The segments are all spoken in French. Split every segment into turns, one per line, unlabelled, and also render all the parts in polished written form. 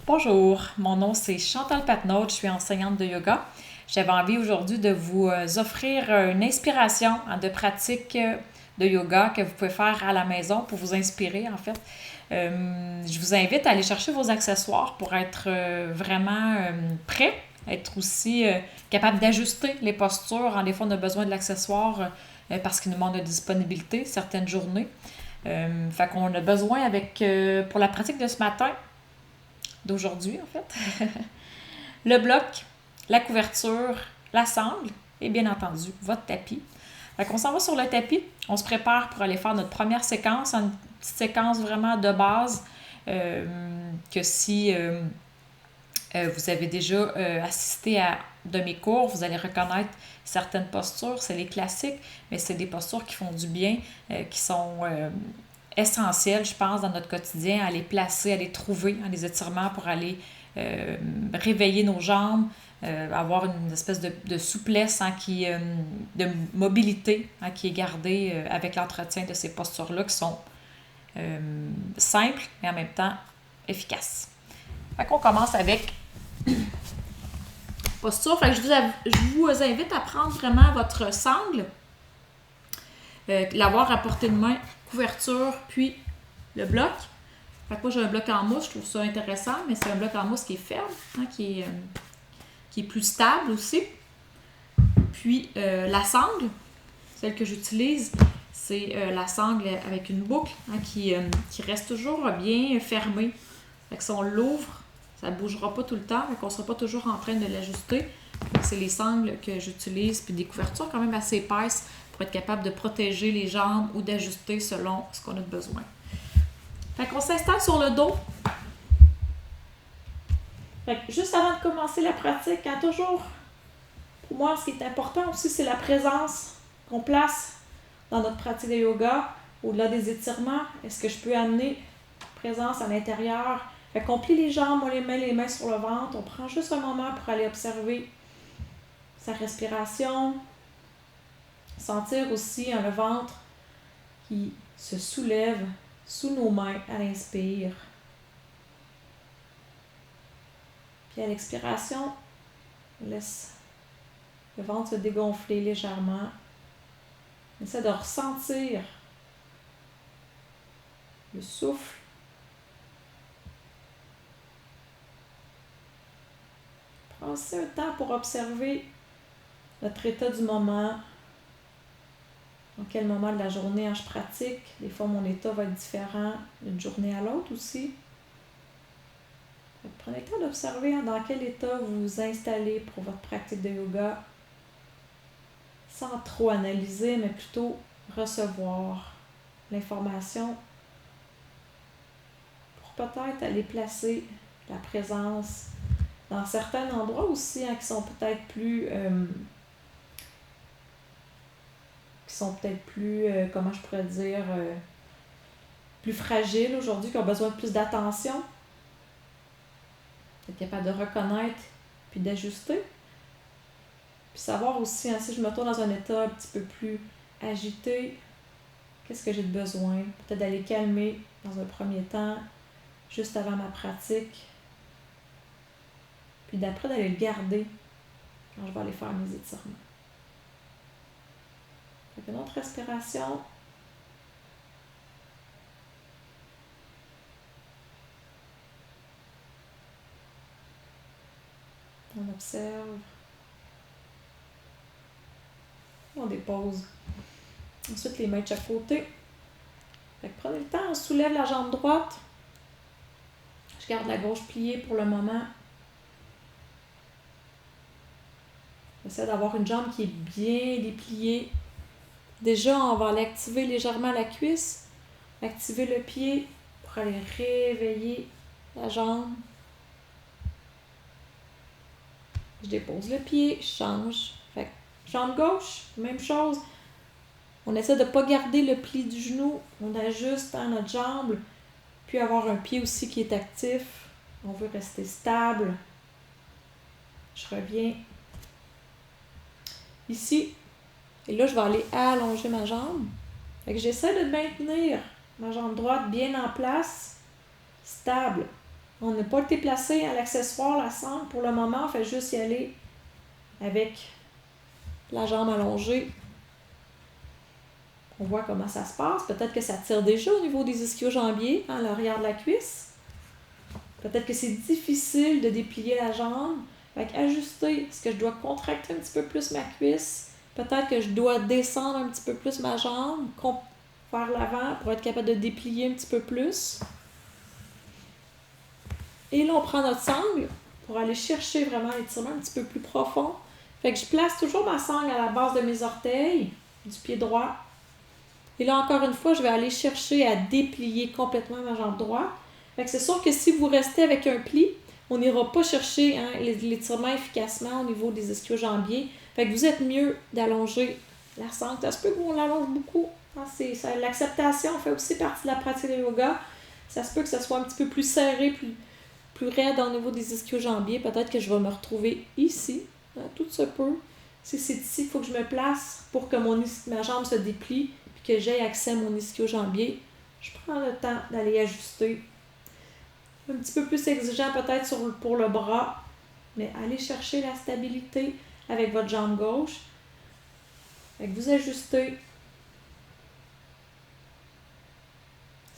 Bonjour, mon nom c'est Chantal Patnaud, je suis enseignante de yoga. J'avais envie aujourd'hui de vous offrir une inspiration de pratique de yoga que vous pouvez faire à la maison pour vous inspirer en fait. Je vous invite à aller chercher vos accessoires pour être vraiment prêt, être aussi capable d'ajuster les postures. Des fois, on a besoin de l'accessoire parce qu'il nous manque de disponibilité certaines journées. Fait qu'on a besoin pour la pratique de ce matin, d'aujourd'hui en fait, le bloc, la couverture, la sangle et bien entendu votre tapis. Fait qu'on s'en va sur le tapis, on se prépare pour aller faire notre première séquence, une petite séquence vraiment de base que si vous avez déjà assisté à de mes cours, vous allez reconnaître certaines postures, c'est les classiques, mais c'est des postures qui font du bien, qui sont essentielles, je pense, dans notre quotidien, à les placer, à les trouver, des étirements pour aller réveiller nos jambes, avoir une espèce de souplesse de mobilité qui est gardée avec l'entretien de ces postures-là qui sont simples et en même temps efficaces. Fait qu'on commence avec posture. Fait que je vous invite à prendre vraiment votre sangle, l'avoir à portée de main, couverture, puis le bloc. Fait que moi, j'ai un bloc en mousse, je trouve ça intéressant, mais c'est un bloc en mousse qui est ferme, qui est plus stable aussi. Puis la sangle, celle que j'utilise, c'est la sangle avec une boucle qui reste toujours bien fermée. Fait que si on l'ouvre, ça ne bougera pas tout le temps, fait qu'on ne sera pas toujours en train de l'ajuster. C'est les sangles que j'utilise, puis des couvertures quand même assez épaisses pour être capable de protéger les jambes ou d'ajuster selon ce qu'on a besoin. Fait qu'on s'installe sur le dos. Fait que juste avant de commencer la pratique, toujours, pour moi, ce qui est important aussi, c'est la présence qu'on place dans notre pratique de yoga, au-delà des étirements. Est-ce que je peux amener présence à l'intérieur? Fait qu'on plie les jambes, on les mains sur le ventre. On prend juste un moment pour aller observer sa respiration. Sentir aussi le ventre qui se soulève sous nos mains à l'inspire. Puis à l'expiration, on laisse le ventre se dégonfler légèrement. On essaie de ressentir le souffle. Prends aussi un temps pour observer notre état du moment. Dans quel moment de la journée je pratique. Des fois, mon état va être différent d'une journée à l'autre aussi. Prenez le temps d'observer dans quel état vous vous installez pour votre pratique de yoga, sans trop analyser, mais plutôt recevoir l'information pour peut-être aller placer la présence dans certains endroits aussi qui sont peut-être plus comment je pourrais dire, plus fragiles aujourd'hui, qui ont besoin de plus d'attention. Être capable de reconnaître puis d'ajuster. Puis savoir aussi, si je me trouve dans un état un petit peu plus agité, qu'est-ce que j'ai de besoin? Peut-être d'aller calmer dans un premier temps, juste avant ma pratique. Puis d'après, d'aller le garder quand je vais aller faire mes étirements. Fait une autre respiration. On observe. On dépose. Ensuite, les mains de chaque côté. Fait que prenez le temps, on soulève la jambe droite. Je garde la gauche pliée pour le moment. J'essaie d'avoir une jambe qui est bien dépliée. Déjà, on va aller activer légèrement la cuisse, activer le pied pour aller réveiller la jambe. Je dépose le pied, je change. Fait que jambe gauche, même chose. On essaie de ne pas garder le pli du genou. On ajuste notre jambe, puis avoir un pied aussi qui est actif. On veut rester stable. Je reviens ici. Et là, je vais aller allonger ma jambe. Fait que j'essaie de maintenir ma jambe droite bien en place, stable.
On n'a pas été placé à l'accessoire, la sangle. Pour le moment, on fait juste y aller avec la jambe allongée. On voit comment ça se passe. Peut-être que ça tire déjà au niveau des ischio-jambiers, à l'arrière de la cuisse. Peut-être que c'est difficile de déplier la jambe. Fait qu'ajuster, est-ce que je dois contracter un petit peu plus ma cuisse? Peut-être que je dois descendre un petit peu plus ma jambe, vers l'avant pour être capable de déplier un petit peu plus. Et là, on prend notre sangle pour aller chercher vraiment l'étirement un petit peu plus profond. Fait que je place toujours ma sangle à la base de mes orteils, du pied droit. Et là, encore une fois, je vais aller chercher à déplier complètement ma jambe droite. Fait que c'est sûr que si vous restez avec un pli, on n'ira pas chercher l'étirement efficacement au niveau des ischio-jambiers. Fait que vous êtes mieux d'allonger la sangle. Ça se peut qu'on l'allonge beaucoup. L'acceptation fait aussi partie de la pratique de yoga. Ça se peut que ça soit un petit peu plus serré, plus raide au niveau des ischio-jambiers. Peut-être que je vais me retrouver ici. Tout se peut. Si c'est ici, il faut que je me place pour que ma jambe se déplie et que j'aie accès à mon ischio-jambier. Je prends le temps d'aller ajuster. Un petit peu plus exigeant peut-être pour le bras, mais allez chercher la stabilité avec votre jambe gauche. Fait que vous ajustez.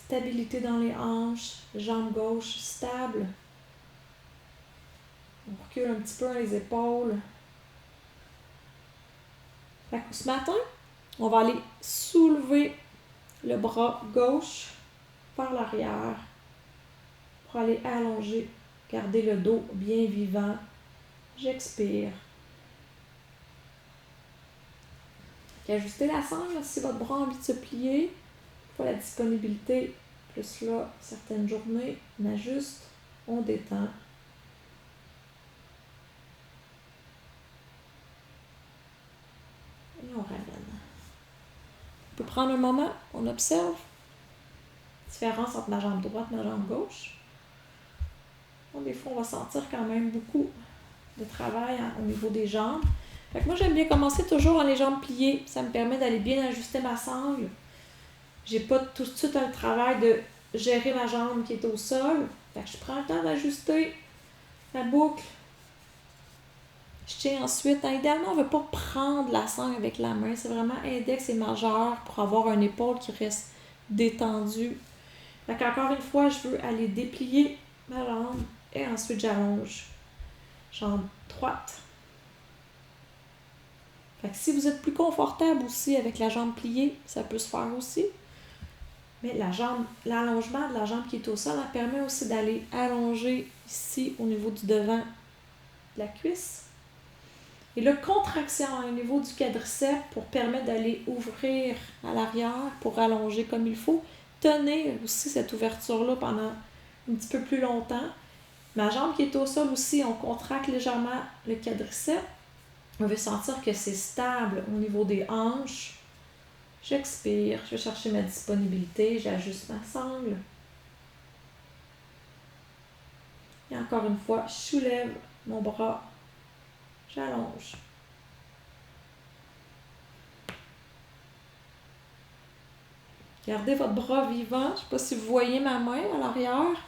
Stabilité dans les hanches, jambe gauche stable. On recule un petit peu les épaules. Fait que ce matin, on va aller soulever le bras gauche vers l'arrière pour aller allonger, garder le dos bien vivant. J'expire. Ajustez la sangle si votre bras a envie de se plier. Pour la disponibilité, plus là, certaines journées, on ajuste, on détend. Et on ramène. On peut prendre un moment, on observe la différence entre ma jambe droite et ma jambe gauche. Bon, des fois, on va sentir quand même beaucoup de travail au niveau des jambes. Fait que moi, j'aime bien commencer toujours en les jambes pliées. Ça me permet d'aller bien ajuster ma sangle. J'ai pas tout de suite un travail de gérer ma jambe qui est au sol. Fait que je prends le temps d'ajuster la boucle. Je tiens ensuite. Idéalement, on ne veut pas prendre la sangle avec la main. C'est vraiment index et majeur pour avoir une épaule qui reste détendue. Fait qu'encore une fois, je veux aller déplier ma jambe et ensuite j'allonge. Jambe droite. Fait que si vous êtes plus confortable aussi avec la jambe pliée, ça peut se faire aussi. Mais l'allongement de la jambe qui est au sol, ça permet aussi d'aller allonger ici au niveau du devant de la cuisse. Et là, contraction au niveau du quadriceps pour permettre d'aller ouvrir à l'arrière, pour allonger comme il faut. Tenez aussi cette ouverture-là pendant un petit peu plus longtemps. Ma jambe qui est au sol aussi, on contracte légèrement le quadriceps. On veut sentir que c'est stable au niveau des hanches. J'expire, je vais chercher ma disponibilité, j'ajuste ma sangle. Et encore une fois, je soulève mon bras, j'allonge. Gardez votre bras vivant. Je ne sais pas si vous voyez ma main à l'arrière,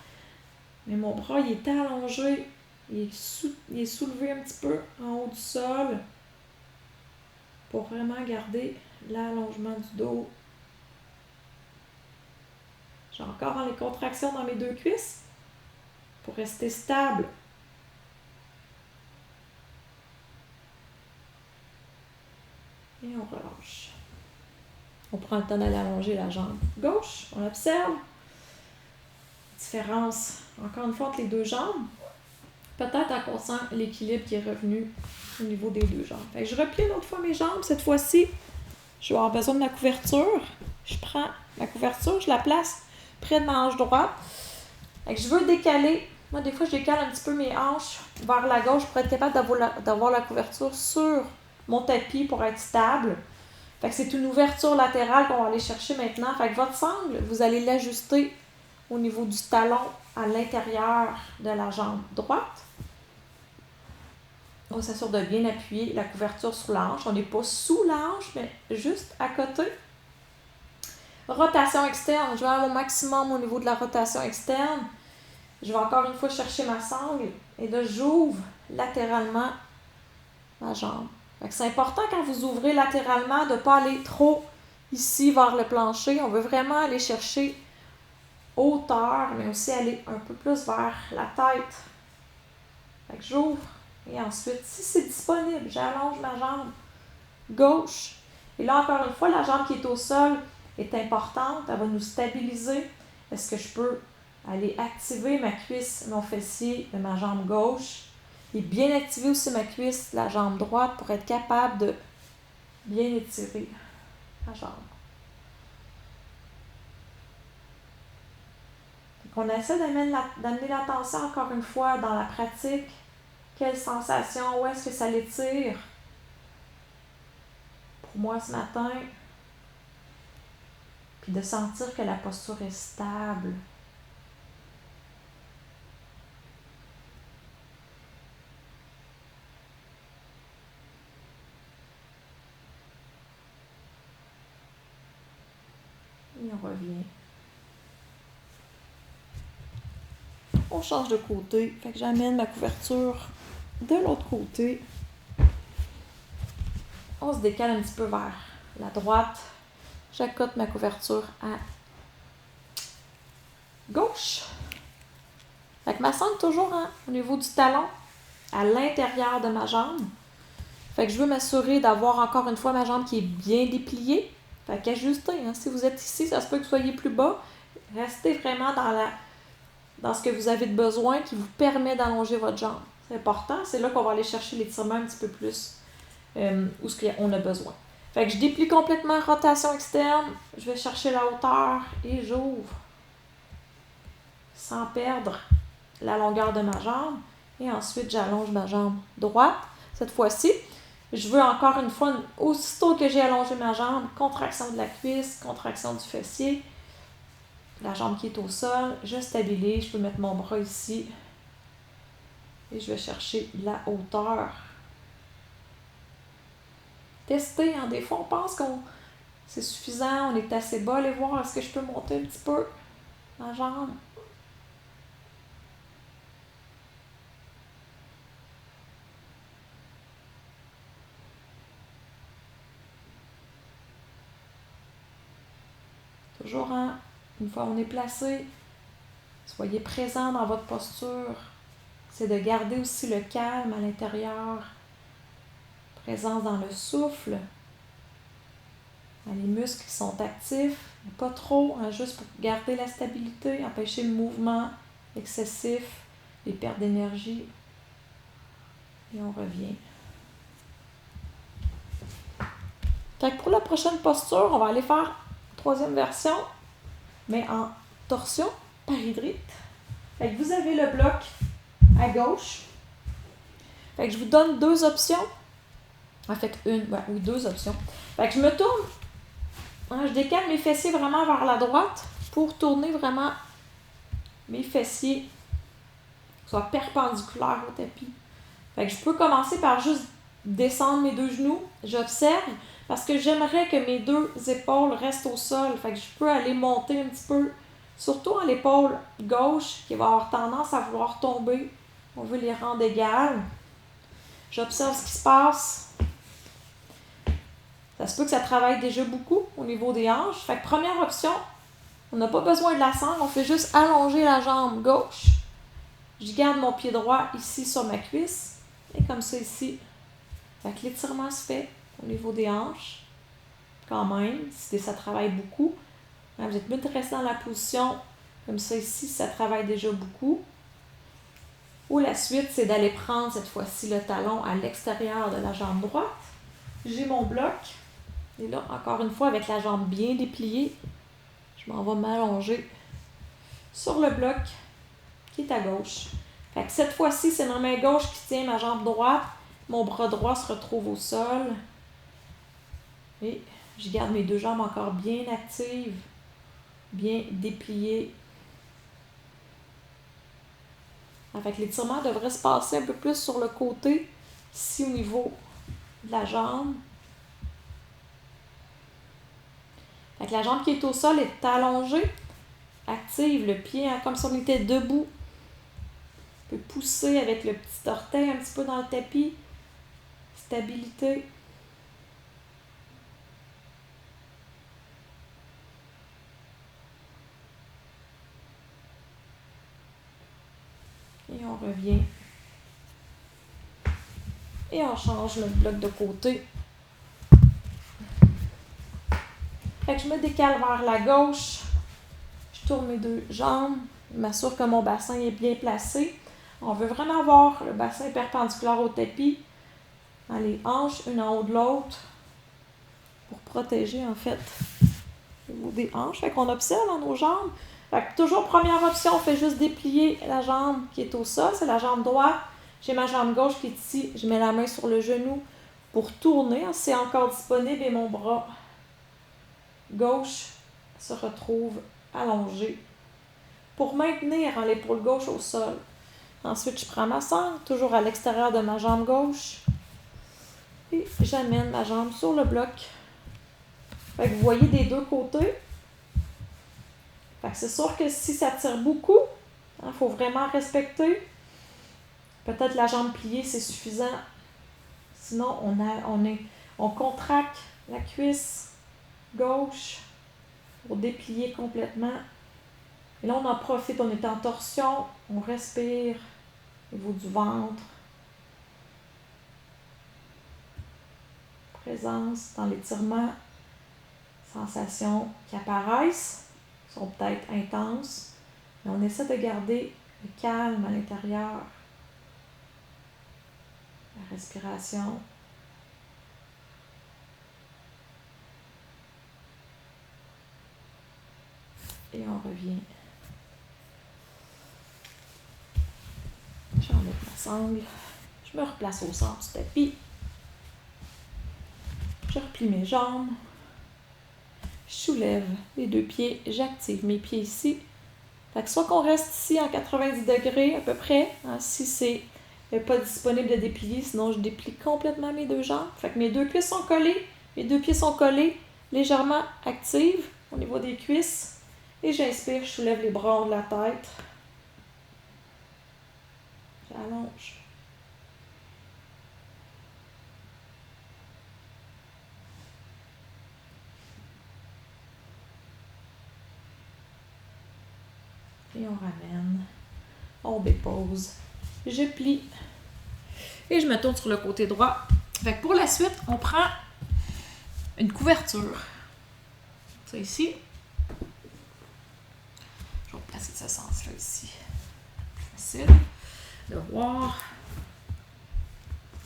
mais mon bras il est allongé, il est soulevé un petit peu en haut du sol pour vraiment garder l'allongement du dos. J'ai encore les contractions dans mes deux cuisses pour rester stable. Et on relâche. On prend le temps d'aller allonger la jambe gauche. On observe. Différence, encore une fois, entre les deux jambes. Peut-être en consent l'équilibre qui est revenu au niveau des deux jambes. Fait que je replie une autre fois mes jambes. Cette fois-ci, je vais avoir besoin de ma couverture. Je prends ma couverture, je la place près de ma hanche droite. Fait que je veux décaler. Moi, des fois, je décale un petit peu mes hanches vers la gauche pour être capable d'avoir la couverture sur mon tapis pour être stable. Fait que c'est une ouverture latérale qu'on va aller chercher maintenant. Fait que votre sangle, vous allez l'ajuster au niveau du talon à l'intérieur de la jambe droite. On s'assure de bien appuyer la couverture sur la hanche. On n'est pas sous la hanche, mais juste à côté. Rotation externe. Je vais aller au maximum au niveau de la rotation externe. Je vais encore une fois chercher ma sangle et là, j'ouvre latéralement ma jambe. C'est important quand vous ouvrez latéralement de ne pas aller trop ici vers le plancher. On veut vraiment aller chercher hauteur, mais aussi aller un peu plus vers la tête. J'ouvre et ensuite, si c'est disponible, j'allonge ma jambe gauche. Et là, encore une fois, la jambe qui est au sol est importante. Elle va nous stabiliser. Est-ce que je peux aller activer ma cuisse, mon fessier de ma jambe gauche et bien activer aussi ma cuisse, la jambe droite pour être capable de bien étirer la jambe. Donc, on essaie d'amener l'attention encore une fois dans la pratique. Quelle sensation, où est-ce que ça l'étire? Pour moi ce matin, puis de sentir que la posture est stable. Et on revient. On change de côté, fait que j'amène ma couverture de l'autre côté. On se décale un petit peu vers la droite. J'accote ma couverture à gauche. Fait que ma sangle toujours au niveau du talon, à l'intérieur de ma jambe. Fait que je veux m'assurer d'avoir encore une fois ma jambe qui est bien dépliée. Fait qu'ajustez. Si vous êtes ici, ça se peut que vous soyez plus bas. Restez vraiment dans ce que vous avez de besoin qui vous permet d'allonger votre jambe. C'est important. C'est là qu'on va aller chercher l'étirement un petit peu plus où on a besoin. Fait que je déplie complètement, rotation externe. Je vais chercher la hauteur et j'ouvre. Sans perdre la longueur de ma jambe. Et ensuite, j'allonge ma jambe droite. Cette fois-ci, je veux encore une fois, aussitôt que j'ai allongé ma jambe, contraction de la cuisse, contraction du fessier, la jambe qui est au sol, je stabilise, je peux mettre mon bras ici et je vais chercher la hauteur. Tester, des fois on pense que c'est suffisant, on est assez bas, allez voir, est-ce que je peux monter un petit peu ma jambe? Toujours, une fois on est placé, soyez présent dans votre posture. C'est de garder aussi le calme à l'intérieur. Présence dans le souffle. Les muscles qui sont actifs, mais pas trop, juste pour garder la stabilité, empêcher le mouvement excessif, les pertes d'énergie. Et on revient. Fait que pour la prochaine posture, on va aller faire la troisième version, mais en torsion par hydrite. Fait que vous avez le bloc à gauche. Fait que je vous donne deux options. En fait, deux options. Fait que je me tourne. Je décale mes fessiers vraiment vers la droite pour tourner vraiment mes fessiers soit perpendiculaires au tapis. Fait que je peux commencer par juste descendre mes deux genoux. J'observe parce que j'aimerais que mes deux épaules restent au sol. Fait que je peux aller monter un petit peu, surtout à l'épaule gauche qui va avoir tendance à vouloir tomber. On veut les rendre égales. J'observe ce qui se passe. Ça se peut que ça travaille déjà beaucoup au niveau des hanches. Fait que première option, on n'a pas besoin de la sangle, on fait juste allonger la jambe gauche. Je garde mon pied droit ici sur ma cuisse. Et comme ça ici. Fait que l'étirement se fait au niveau des hanches. Quand même, si ça travaille beaucoup. Vous êtes mieux de rester dans la position comme ça ici, si ça travaille déjà beaucoup. Ou la suite, c'est d'aller prendre cette fois-ci le talon à l'extérieur de la jambe droite. J'ai mon bloc. Et là, encore une fois, avec la jambe bien dépliée, je m'en vais m'allonger sur le bloc qui est à gauche. Fait que cette fois-ci, c'est ma main gauche qui tient ma jambe droite. Mon bras droit se retrouve au sol. Et je garde mes deux jambes encore bien actives, bien dépliées. Fait que l'étirement devrait se passer un peu plus sur le côté, ici au niveau de la jambe. Fait que la jambe qui est au sol est allongée, active le pied comme si on était debout. On peut pousser avec le petit orteil un petit peu dans le tapis. Stabilité. Et on revient. Et on change le bloc de côté. Fait que je me décale vers la gauche. Je tourne mes deux jambes. Je m'assure que mon bassin est bien placé. On veut vraiment avoir le bassin perpendiculaire au tapis. Dans les hanches, une en haut de l'autre. Pour protéger, en fait, le niveau des hanches. Fait qu'on observe dans nos jambes. Fait que toujours, première option, on fait juste déplier la jambe qui est au sol. C'est la jambe droite. J'ai ma jambe gauche qui est ici. Je mets la main sur le genou pour tourner. C'est encore disponible et mon bras gauche se retrouve allongé pour maintenir l'épaule gauche au sol. Ensuite, je prends ma sangle, toujours à l'extérieur de ma jambe gauche. Et j'amène ma jambe sur le bloc. Fait que vous voyez des deux côtés. Fait que c'est sûr que si ça tire beaucoup, faut vraiment respecter. Peut-être la jambe pliée, c'est suffisant. Sinon, on contracte la cuisse gauche pour déplier complètement. Et là, on en profite, on est en torsion, on respire au niveau du ventre. Présence dans l'étirement, sensations qui apparaissent, sont peut-être intenses, mais on essaie de garder le calme à l'intérieur. La respiration. Et on revient. J'enlève ma sangle. Je me replace au centre du tapis. Je replie mes jambes. Je soulève les deux pieds. J'active mes pieds ici. Fait que soit qu'on reste ici en 90 degrés à peu près. Si c'est pas disponible de déplier, sinon je déplie complètement mes deux jambes. Fait que mes deux cuisses sont collées. Mes deux pieds sont collés, légèrement actives au niveau des cuisses. Et j'inspire, je soulève les bras en haut de la tête. J'allonge. Et on ramène. On dépose. Je plie. Et je me tourne sur le côté droit. Fait que pour la suite, on prend une couverture. Ça ici. Je vais placer ce sens-là ici. Facile de voir.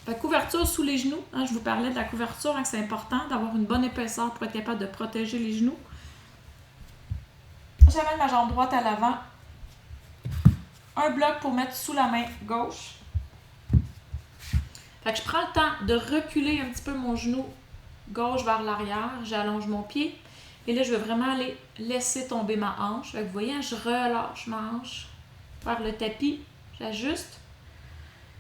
Fait que couverture sous les genoux. Je vous parlais de la couverture, que c'est important d'avoir une bonne épaisseur pour être capable de protéger les genoux. J'amène ma jambe droite à l'avant. Un bloc pour mettre sous la main gauche. Fait que je prends le temps de reculer un petit peu mon genou gauche vers l'arrière. J'allonge mon pied. Et là, je vais vraiment aller laisser tomber ma hanche. Fait que vous voyez, je relâche ma hanche vers le tapis. J'ajuste.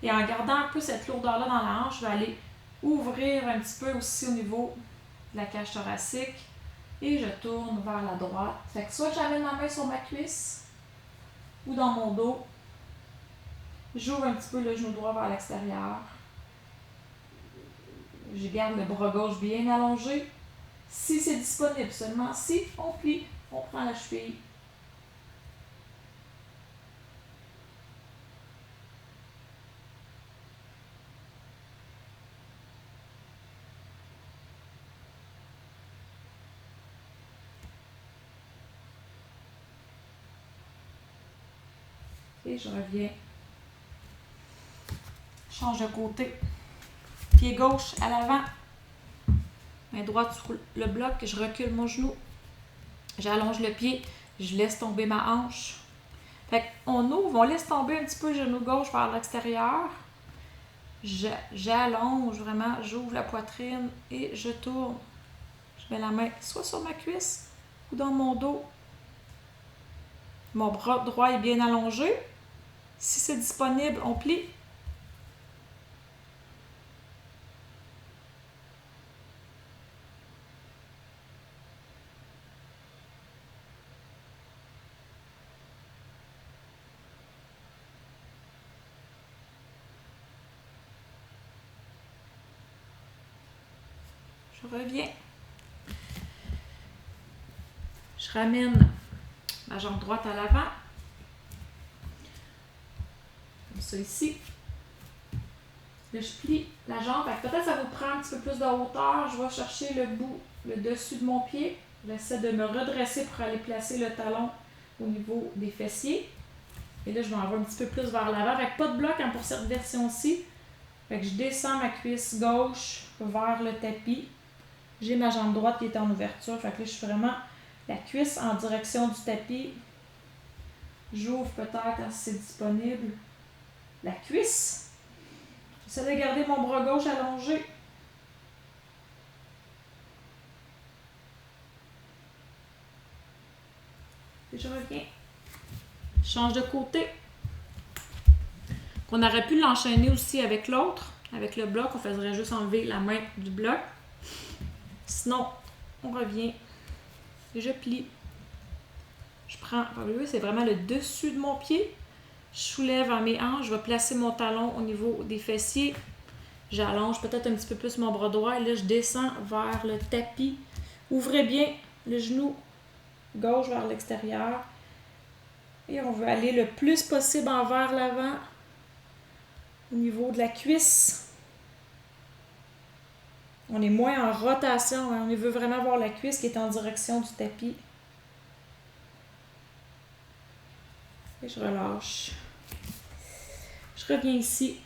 Et en gardant un peu cette lourdeur-là dans la hanche, je vais aller ouvrir un petit peu aussi au niveau de la cage thoracique. Et je tourne vers la droite. Fait que soit j'amène ma main sur ma cuisse ou dans mon dos. J'ouvre un petit peu le genou droit vers l'extérieur. Je garde le bras gauche bien allongé. Si c'est disponible, seulement si on plie, on prend la cheville. Et je reviens. Change de côté. Pied gauche à l'avant. Main droite sur le bloc. Je recule mon genou. J'allonge le pied. Je laisse tomber ma hanche. Fait qu'on ouvre, on laisse tomber un petit peu le genou gauche vers l'extérieur. J'allonge vraiment. J'ouvre la poitrine et je tourne. Je mets la main soit sur ma cuisse ou dans mon dos. Mon bras droit est bien allongé. Si c'est disponible, on plie.
Je reviens. Je ramène ma jambe droite à l'avant. Comme ça ici. Là, je plie la jambe. Peut-être que ça vous prend un petit peu plus de hauteur. Je vais chercher le dessus de mon pied. J'essaie de me redresser pour aller placer le talon au niveau des fessiers. Et là, je vais en avoir un petit peu plus vers l'avant. Avec pas de bloc pour cette version-ci. Fait que je descends ma cuisse gauche vers le tapis. J'ai ma jambe droite qui est en ouverture. Fait que là, je suis vraiment la cuisse en direction du tapis. J'ouvre peut-être si c'est disponible. La cuisse. J'essaie de garder mon bras gauche allongé. Et je reviens. Je change de côté. On aurait pu l'enchaîner aussi avec l'autre. Avec le bloc, on faisait juste enlever la main du bloc. Sinon, on revient. Et je plie. Je prends, c'est vraiment le dessus de mon pied. Je soulève à mes hanches. Je vais placer mon talon au niveau des fessiers. J'allonge peut-être un petit peu plus mon bras droit. Et là, je descends vers le tapis. Ouvrez bien le genou gauche vers l'extérieur. Et on veut aller le plus possible envers l'avant. Au niveau de la cuisse. On est moins en rotation. Hein? On veut vraiment voir la cuisse qui est en direction du tapis. Et je relâche. Je reviens ici.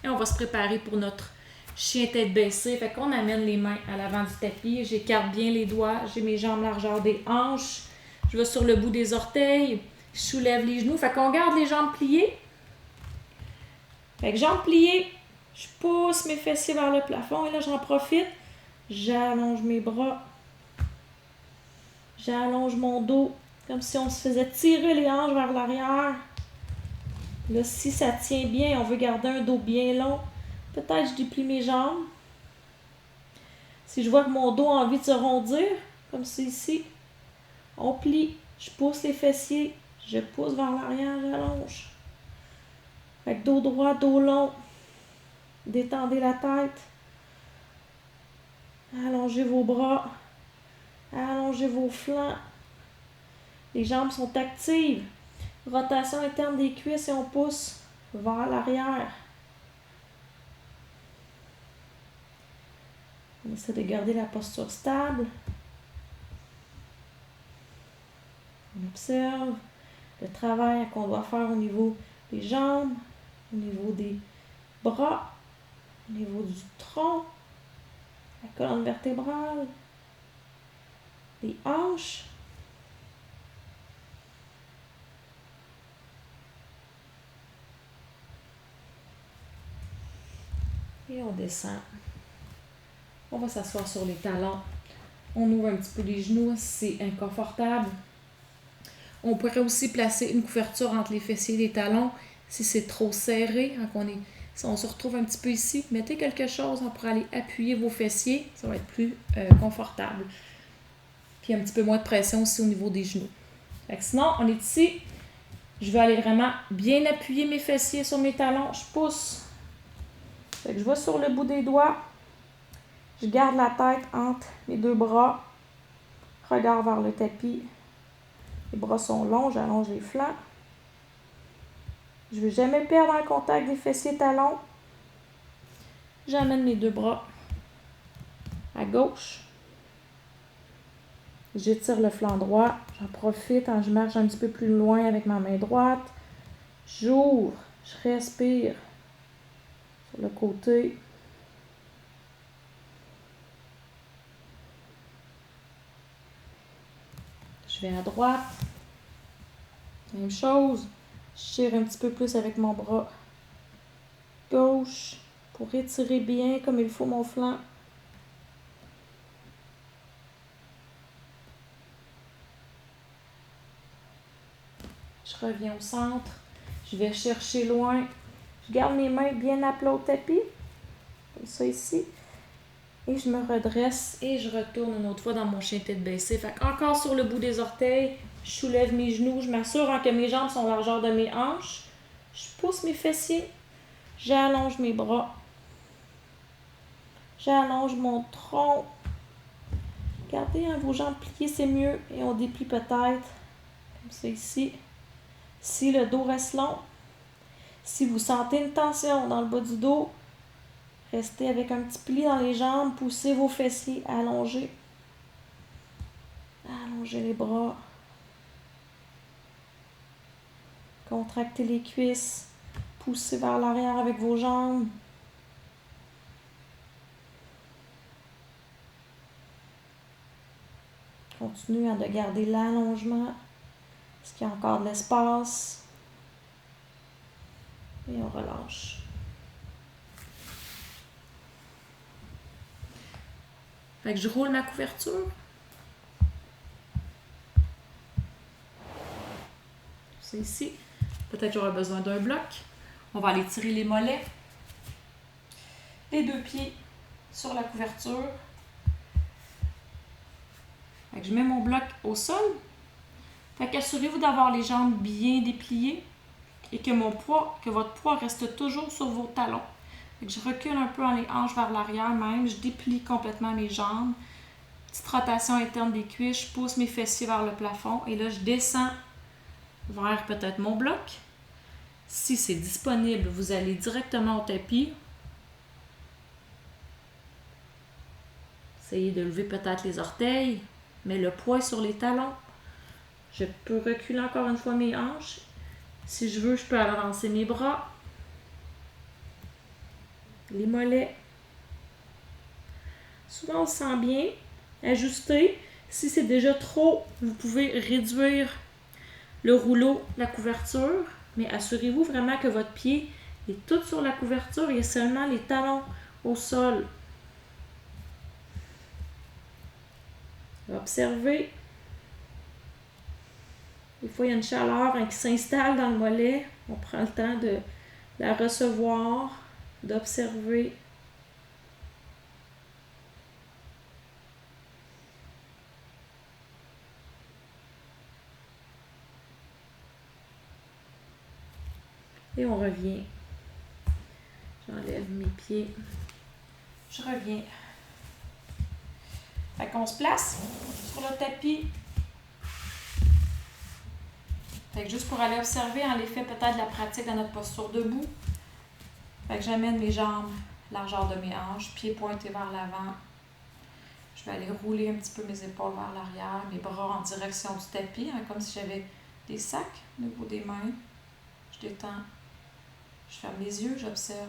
Et on va se préparer pour notre chien tête baissée. Fait qu'on amène les mains à l'avant du tapis. J'écarte bien les doigts. J'ai mes jambes largeur des hanches. Je vais sur le bout des orteils. Je soulève les genoux. Fait qu'on garde les jambes pliées. Fait que jambes pliées. Je pousse mes fessiers vers le plafond. Et là, j'en profite. J'allonge mes bras. J'allonge mon dos. Comme si on se faisait tirer les hanches vers l'arrière. Là, si ça tient bien, on veut garder un dos bien long. Peut-être je déplie mes jambes. Si je vois que mon dos a envie de se rondir, comme c'est ici, on plie. Je pousse les fessiers. Je pousse vers l'arrière, j'allonge. Fait que dos droit, dos long. Détendez la tête. Allongez vos bras. Allongez vos flancs. Les jambes sont actives. Rotation interne des cuisses et on pousse vers l'arrière. On essaie de garder la posture stable. On observe le travail qu'on doit faire au niveau des jambes, au niveau des bras, au niveau du tronc, la colonne vertébrale, les hanches. Et on descend. On va s'asseoir sur les talons. On ouvre un petit peu les genoux si c'est inconfortable. On pourrait aussi placer une couverture entre les fessiers et les talons si c'est trop serré. Si on se retrouve un petit peu ici, mettez quelque chose pour aller appuyer vos fessiers. Ça va être plus confortable. Puis un petit peu moins de pression aussi au niveau des genoux. Fait que sinon, on est ici. Je vais aller vraiment bien appuyer mes fessiers sur mes talons. Je pousse. Fait que je vais sur le bout des doigts. Je garde la tête entre mes deux bras. Regard vers le tapis. Les bras sont longs, j'allonge les flancs. Je ne veux jamais perdre le contact des fessiers talons. J'amène mes deux bras à gauche. J'étire le flanc droit. J'en profite quand je marche un petit peu plus loin avec ma main droite. J'ouvre. Je respire. Sur le côté. Je vais à droite. Même chose. Je tire un petit peu plus avec mon bras gauche pour étirer bien comme il faut mon flanc. Je reviens au centre. Je vais chercher loin. Je garde mes mains bien à plat au tapis. Comme ça ici. Et je me redresse et je retourne une autre fois dans mon chien tête baissée. Fait encore sur le bout des orteils. Je soulève mes genoux. Je m'assure que mes jambes sont largeur de mes hanches. Je pousse mes fessiers. J'allonge mes bras.
J'allonge mon tronc. Gardez vos jambes pliées, c'est mieux. Et on déplie peut-être, comme ça ici. Si le dos reste long, si vous sentez une tension dans le bas du dos, restez avec un petit pli dans les jambes, poussez vos fessiers, allongez. Allongez les bras. Contractez les cuisses. Poussez vers l'arrière avec vos jambes. Continuez de garder l'allongement. Est-ce qu'il y a encore de l'espace? Et on relâche. Fait que je roule ma couverture. C'est ici. Peut-être que j'aurai besoin d'un bloc. On va aller tirer les mollets. Les deux pieds sur la couverture. Fait que je mets mon bloc au sol. Fait qu'assurez-vous d'avoir les jambes bien dépliées et que votre poids reste toujours sur vos talons. Fait que je recule un peu les hanches vers l'arrière même. Je déplie complètement mes jambes. Petite rotation interne des cuisses. Je pousse mes fessiers vers le plafond. Et là, je descends vers peut-être mon bloc. Si c'est disponible, vous allez directement au tapis. Essayez de lever peut-être les orteils. Mais le poids sur les talons. Je peux reculer encore une fois mes hanches. Si je veux, je peux avancer mes bras. Les mollets. Souvent, on se sent bien. Ajustez. Si c'est déjà trop, vous pouvez réduire le rouleau, la couverture. Mais assurez-vous vraiment que votre pied est tout sur la couverture et seulement les talons au sol. Observez. Des fois, il y a une chaleur qui s'installe dans le mollet. On prend le temps de la recevoir, d'observer. Et on revient. J'enlève mes pieds. Je reviens. Fait qu'on se place sur le tapis. Fait que juste pour aller observer l'effet peut-être de la pratique dans notre posture debout. Fait que j'amène mes jambes, largeur de mes hanches, pieds pointés vers l'avant. Je vais aller rouler un petit peu mes épaules vers l'arrière, mes bras en direction du tapis, comme si j'avais des sacs au niveau des mains. Je détends. Je ferme les yeux, j'observe.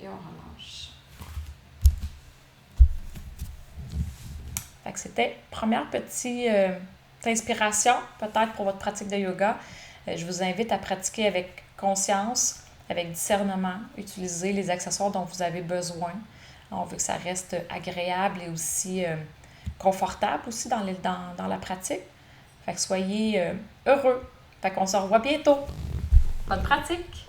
Et on relâche. Fait que c'était première petite inspiration, peut-être pour votre pratique de yoga. Je vous invite à pratiquer avec conscience, avec discernement, utiliser les accessoires dont vous avez besoin. On veut que ça reste agréable et aussi confortable aussi dans la pratique. Fait que soyez heureux. Fait qu'on se revoit bientôt. Bonne pratique!